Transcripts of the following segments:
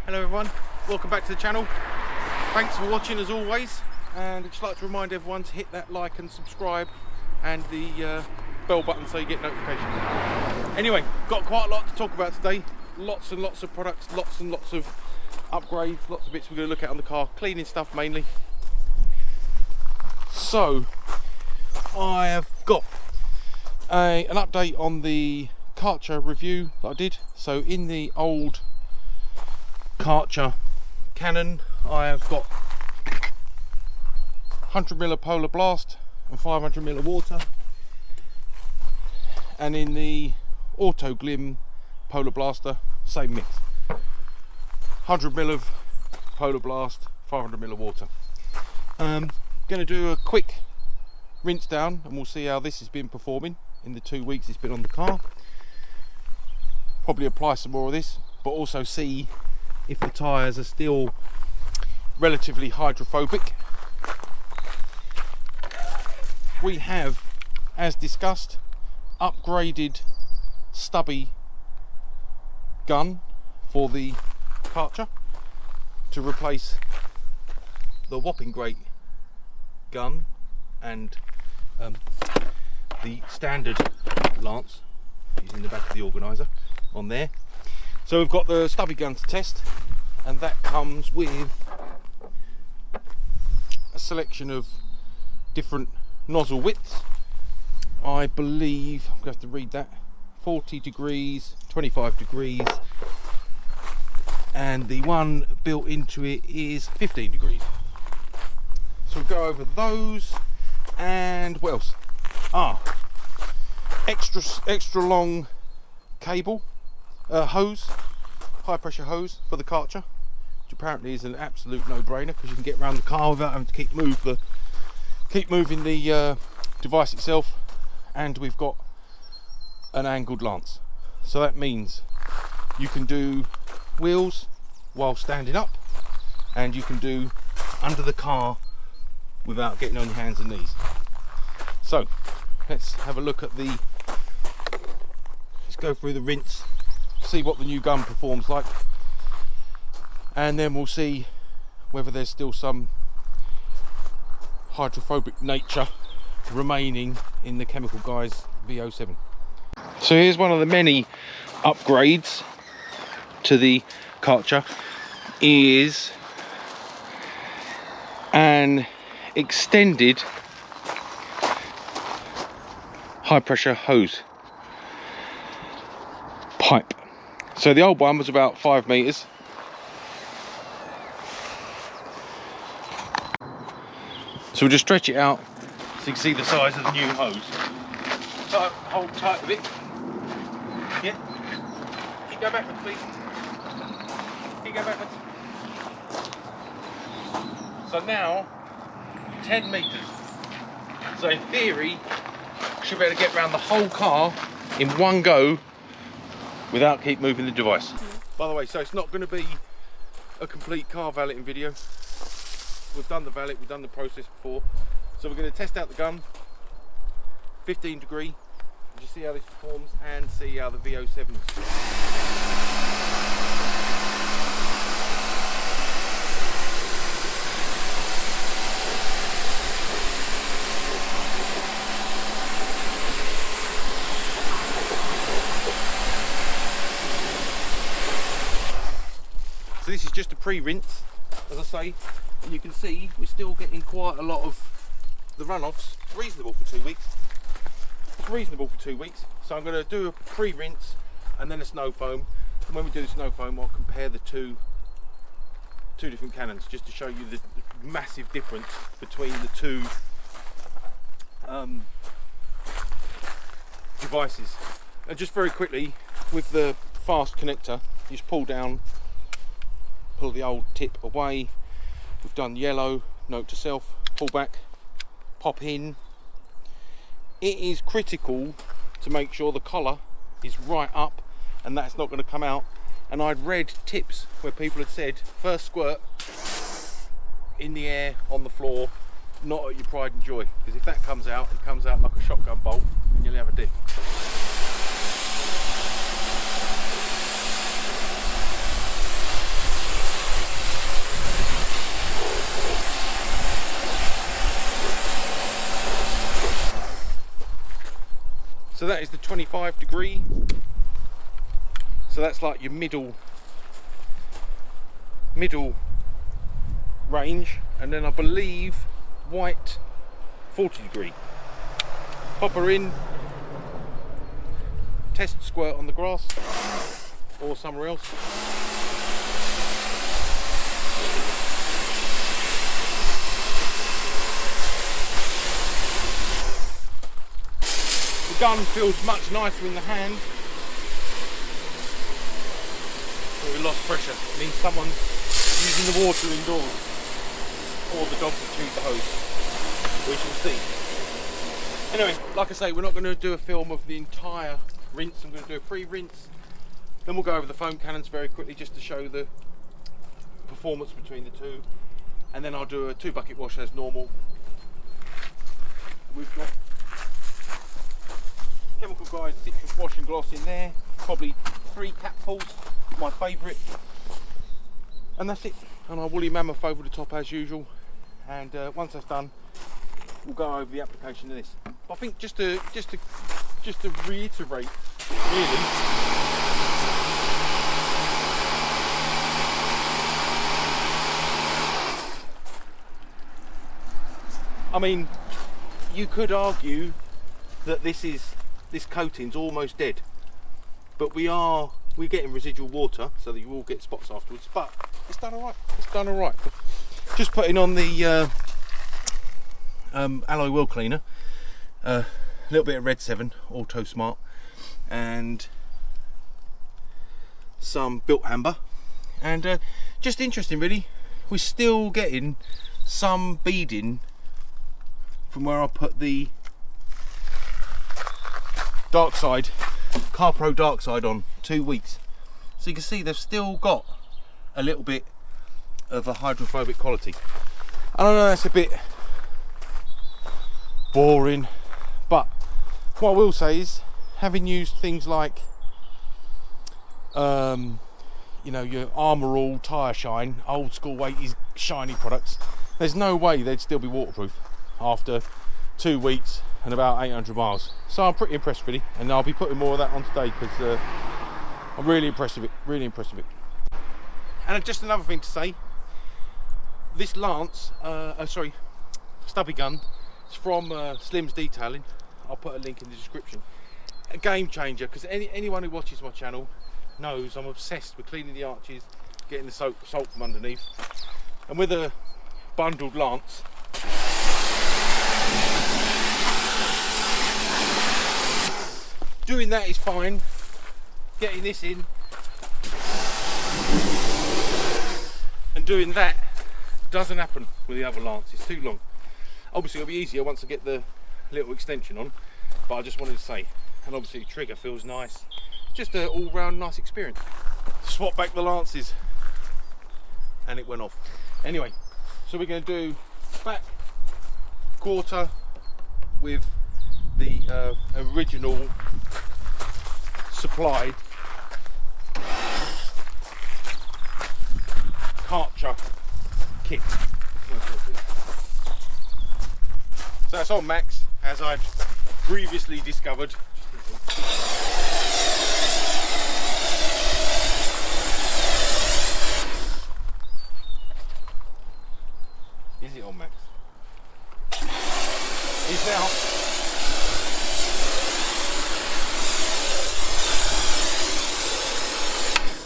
Hello everyone, welcome back to the channel. Thanks for watching as always, and I'd just like to remind everyone to hit that like and subscribe and the bell button so you get notifications. Anyway, got quite a lot to talk about today. Lots and lots of products, lots and lots of upgrades, lots of bits we're going to look at on the car, cleaning stuff mainly. So I have got an update on the Karcher review that I did. So in the old Karcher Canon, I have got 100mm Polar Blast and 500ml of water, and in the autoglym Polar Blaster, same mix, 100ml of Polar Blast, 500ml of water. Going to do a quick rinse down and we'll see how this has been performing in the 2 weeks it's been on the car. Probably apply some more of this, but also see if the tyres are still relatively hydrophobic. We have, as discussed, upgraded stubby gun for the Karcher to replace the whopping great gun and the standard lance is in the back of the organiser on there. So we've got the stubby gun to test, and that comes with a selection of different nozzle widths. I believe, I'm going to have to read that, 40 degrees, 25 degrees, and the one built into it is 15 degrees. So we'll go over those, and what else? Extra long cable, hose, high pressure hose for the Karcher, which apparently is an absolute no-brainer because you can get around the car without having to keep moving the device itself. And we've got an angled lance, so that means you can do wheels while standing up, and you can do under the car without getting on your hands and knees. So let's have a look at let's go through the rinse, see what the new gun performs like, and then we'll see whether there's still some hydrophobic nature remaining in the Chemical Guys VO7. So here's one of the many upgrades to the Karcher, is an extended high pressure hose pipe. So the old one was about 5 meters. So we'll just stretch it out so you can see the size of the new hose. So hold tight with it. Yeah. Keep going backwards, please. Keep going backwards. So now 10 meters. So in theory, should be able to get around the whole car in one go without keep moving the device. By the way, so it's not going to be a complete car valeting video. We've done the valet, we've done the process before. So we're going to test out the gun, 15 degree, just see how this performs and see how the VO7 So this is just a pre-rinse, as I say, and you can see we're still getting quite a lot of the runoffs. Reasonable for 2 weeks. It's reasonable for 2 weeks. So I'm going to do a pre-rinse and then a snow foam. And when we do the snow foam, I'll compare the two different Canons, just to show you the massive difference between the two devices. And just very quickly, with the fast connector, you just pull down, pull the old tip away. We've done yellow, note to self, pull back, pop in. It is critical to make sure the collar is right up and that's not going to come out. And I'd read tips where people had said first squirt in the air on the floor, not at your pride and joy, because if that comes out, it comes out like a shotgun bolt and you'll have a dip. So that is the 25 degree. So that's like your middle range, and then I believe white 40 degree. Pop her in, test squirt on the grass or somewhere else. The gun feels much nicer in the hand. But we lost pressure. It means someone's using the water indoors, or the dogs have chewed the hose. We shall see. Anyway, like I say, we're not going to do a film of the entire rinse. I'm going to do a pre-rinse. Then we'll go over the foam cannons very quickly just to show the performance between the two. And then I'll do a 2 bucket wash as normal. We've got Chemical Guide citrus washing gloss in there. Probably 3 capfuls, my favourite. And that's it. And our woolly mammoth over the top as usual. And once that's done, we'll go over the application of this. But I think just to reiterate, really, I mean, you could argue that this coating's almost dead, but we're getting residual water, so that you will get spots afterwards. But it's done all right. It's done all right. Just putting on the alloy wheel cleaner, a little bit of Rev-7 Auto Smart, and some built amber, and just interesting really. We're still getting some beading from where I put the darkside, CarPro darkside on 2 weeks. So you can see they've still got a little bit of a hydrophobic quality. I don't know, that's a bit boring, but what I will say is, having used things like you know, your Armour All tyre shine, old school 80s shiny products, there's no way they'd still be waterproof after 2 weeks and about 800 miles. So I'm pretty impressed really, and I'll be putting more of that on today because I'm really impressed with it, really impressed with it. And just another thing to say, this lance, stubby gun, it's from Slim's Detailing. I'll put a link in the description. A game changer, because anyone who watches my channel knows I'm obsessed with cleaning the arches, getting the salt from underneath, and with a bundled lance, doing that is fine. Getting this in and doing that doesn't happen with the other lance. It's too long. Obviously it'll be easier once I get the little extension on, but I just wanted to say, and obviously the trigger feels nice. It's just an all-round nice experience. Swap back the lances and it went off. Anyway, so we're going to do back quarter with the original supplied Karcher kit. So that's on max, as I'd previously discovered. Is it on max? It's now.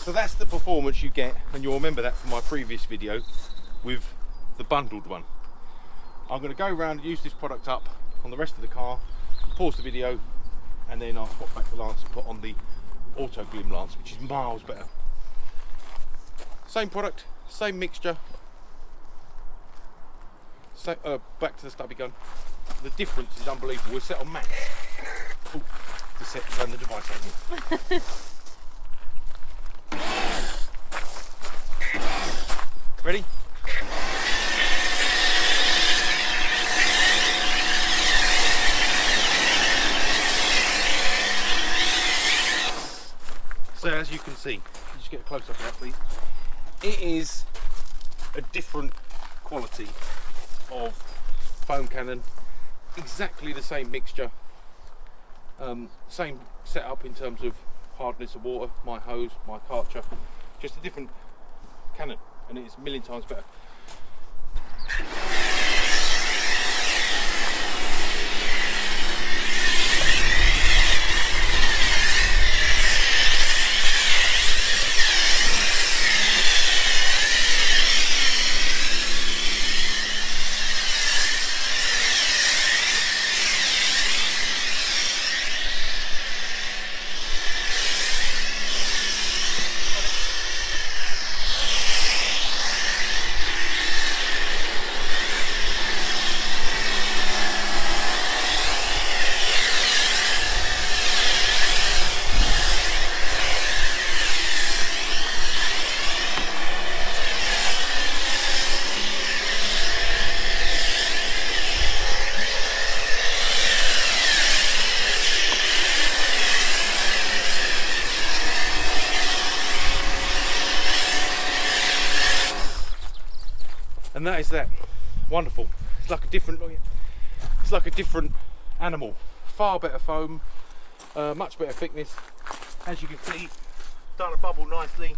So that's the performance you get, and you'll remember that from my previous video with the bundled one. I'm going to go around and use this product up on the rest of the car, pause the video, and then I'll swap back the lance and put on the autoglym lance, which is miles better. Same product, same mixture. So, back to the stubby gun. The difference is unbelievable. We're set on max. Ooh, turn the device on. Ready? So as you can see, just get a close up of that please. It is a different quality of foam cannon, exactly the same mixture. Same setup in terms of hardness of water, my hose, my Karcher, just a different canon, and it's a million times better. And that is that. Wonderful. It's like a different animal. Far better foam, much better thickness. As you can see, done a bubble nicely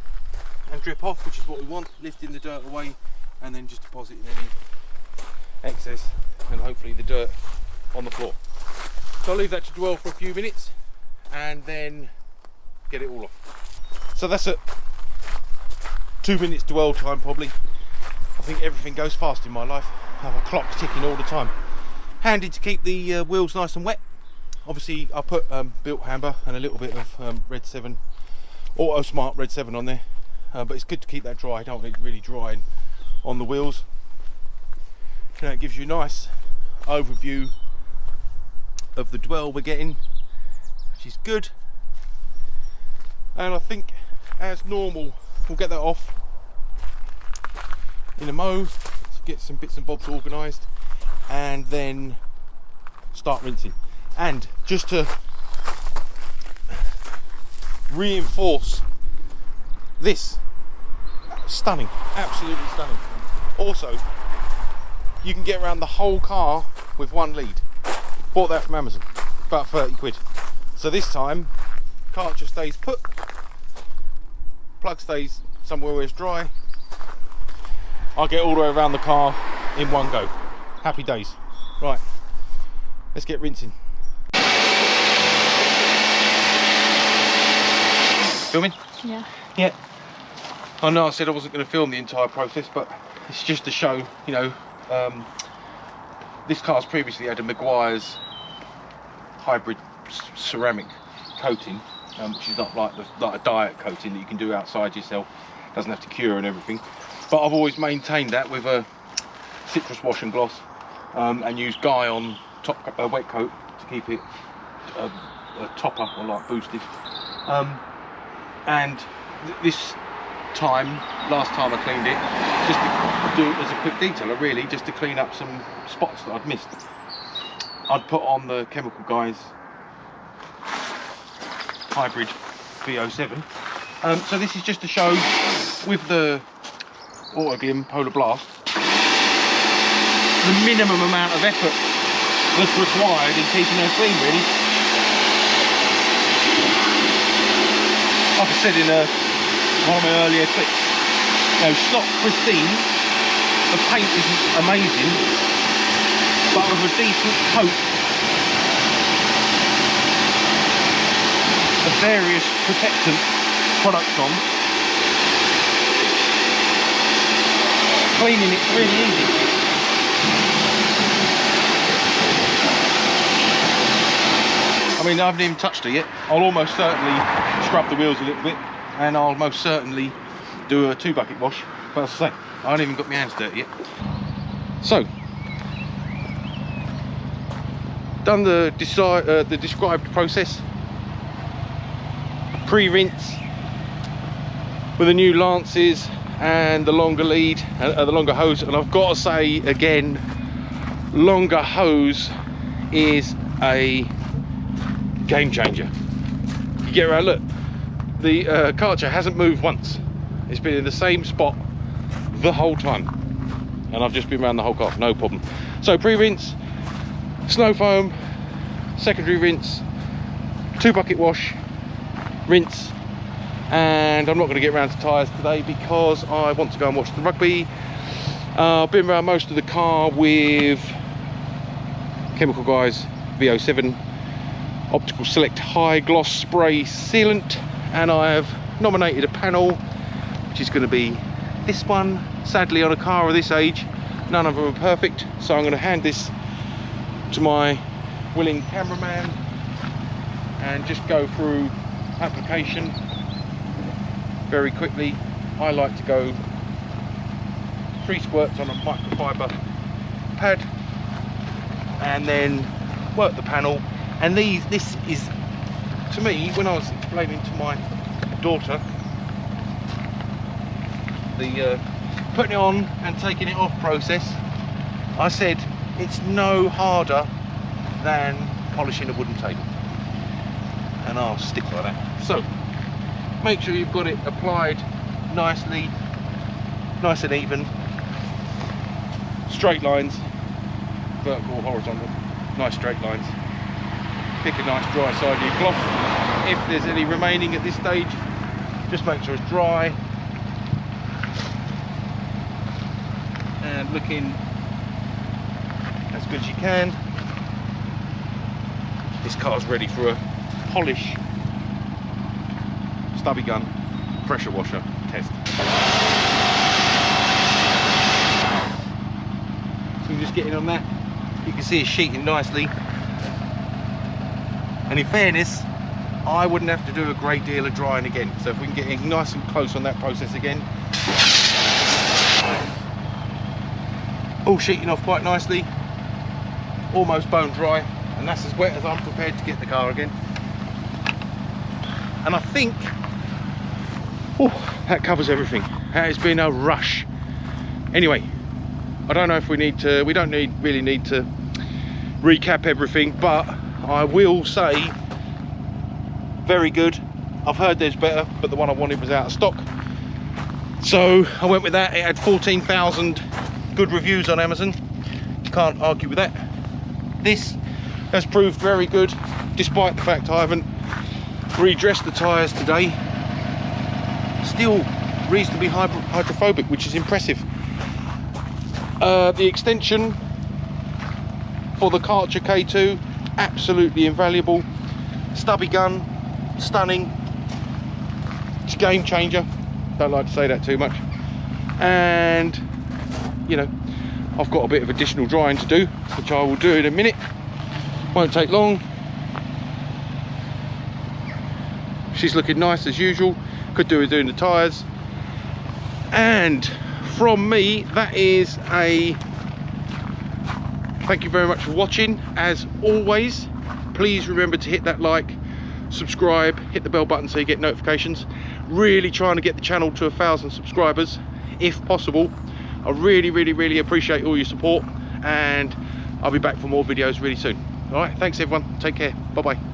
and drip off, which is what we want. Lifting the dirt away and then just depositing any excess and hopefully the dirt on the floor. So I'll leave that to dwell for a few minutes and then get it all off. So that's it. 2 minutes dwell time probably. I think everything goes fast in my life. I have a clock ticking all the time. Handy to keep the wheels nice and wet. Obviously I put built hamber and a little bit of Red 7, Auto Smart Red 7 on there, but it's good to keep that dry. I don't want it really drying on the wheels. It gives you a nice overview of the dwell we're getting, which is good. And I think as normal we'll get that off in a mow to get some bits and bobs organised and then start rinsing. And just to reinforce this, stunning, absolutely stunning. Also, you can get around the whole car with one lead. Bought that from Amazon, about 30 quid. So this time, Karcher stays put, plug stays somewhere where it's dry. I'll get all the way around the car in one go. Happy days. Right, let's get rinsing. Filming? Yeah. Yeah. I know I said I wasn't going to film the entire process, but it's just to show, you know, this car's previously had a Meguiar's hybrid ceramic coating, which is not like a diet coating that you can do outside yourself. Doesn't have to cure and everything. But I've always maintained that with a citrus wash and gloss, and use Guy on top wet coat to keep it a topper or like boosted. And this time, last time I cleaned it, just to do it as a quick detailer, really, just to clean up some spots that I'd missed. I'd put on the Chemical Guys hybrid VO7. So this is just to show with the autoglym Polar Blast the minimum amount of effort that's required in keeping her clean, really. Like I said in one of my earlier clips, you know, it's not pristine, the paint isn't amazing, but with a decent coat of various protectant products on, cleaning it's really easy. I mean, I haven't even touched it yet. I'll almost certainly scrub the wheels a little bit, and I'll most certainly do a 2-bucket wash. But as I say, I haven't even got my hands dirty yet. So, done the described process. Pre-rinse with the new lances and the longer lead, the longer hose. And I've got to say again, longer hose is a game changer. You get around, look, the Karcher hasn't moved once. It's been in the same spot the whole time, and I've just been around the whole car, no problem. So pre-rinse, snow foam, secondary rinse, 2-bucket wash, rinse, and I'm not going to get around to tyres today because I want to go and watch the rugby. I've been around most of the car with Chemical Guys VO7 Optical Select High Gloss Spray Sealant, and I have nominated a panel which is going to be this one. Sadly, on a car of this age, none of them are perfect, so I'm going to hand this to my willing cameraman and just go through application very quickly. I like to go 3 squirts on a microfiber pad and then work the panel. And this is, to me, when I was explaining to my daughter the putting it on and taking it off process, I said it's no harder than polishing a wooden table, and I'll stick by that. So make sure you've got it applied nicely, nice and even, straight lines, vertical, horizontal, nice straight lines. Pick a nice dry side of your cloth. If there's any remaining at this stage, just make sure it's dry and looking as good as you can. This car's ready for a polish stubby gun pressure washer test. So just getting on that, you can see it's sheeting nicely. And in fairness, I wouldn't have to do a great deal of drying again. So if we can get in nice and close on that process again. All sheeting off quite nicely, almost bone dry, and that's as wet as I'm prepared to get the car again. And I think, that covers everything. That has been a rush. Anyway, I don't know if we don't really need to recap everything, but I will say, very good. I've heard there's better, but the one I wanted was out of stock, so I went with that. It had 14,000 good reviews on Amazon. Can't argue with that. This has proved very good, despite the fact I haven't redressed the tyres today. Still reasonably hydrophobic, which is impressive. The extension for the Karcher K2, absolutely invaluable. Stubby gun, stunning. It's a game changer. Don't like to say that too much. And you know, I've got a bit of additional drying to do, which I will do in a minute. Won't take long. She's looking nice as usual. Could do with doing the tyres. And from me, that is a thank you very much for watching. As always, please remember to hit that like, subscribe, hit the bell button so you get notifications. Really trying to get the channel to 1,000 subscribers if possible. I really appreciate all your support, and I'll be back for more videos really soon. All right, thanks everyone, take care, bye bye.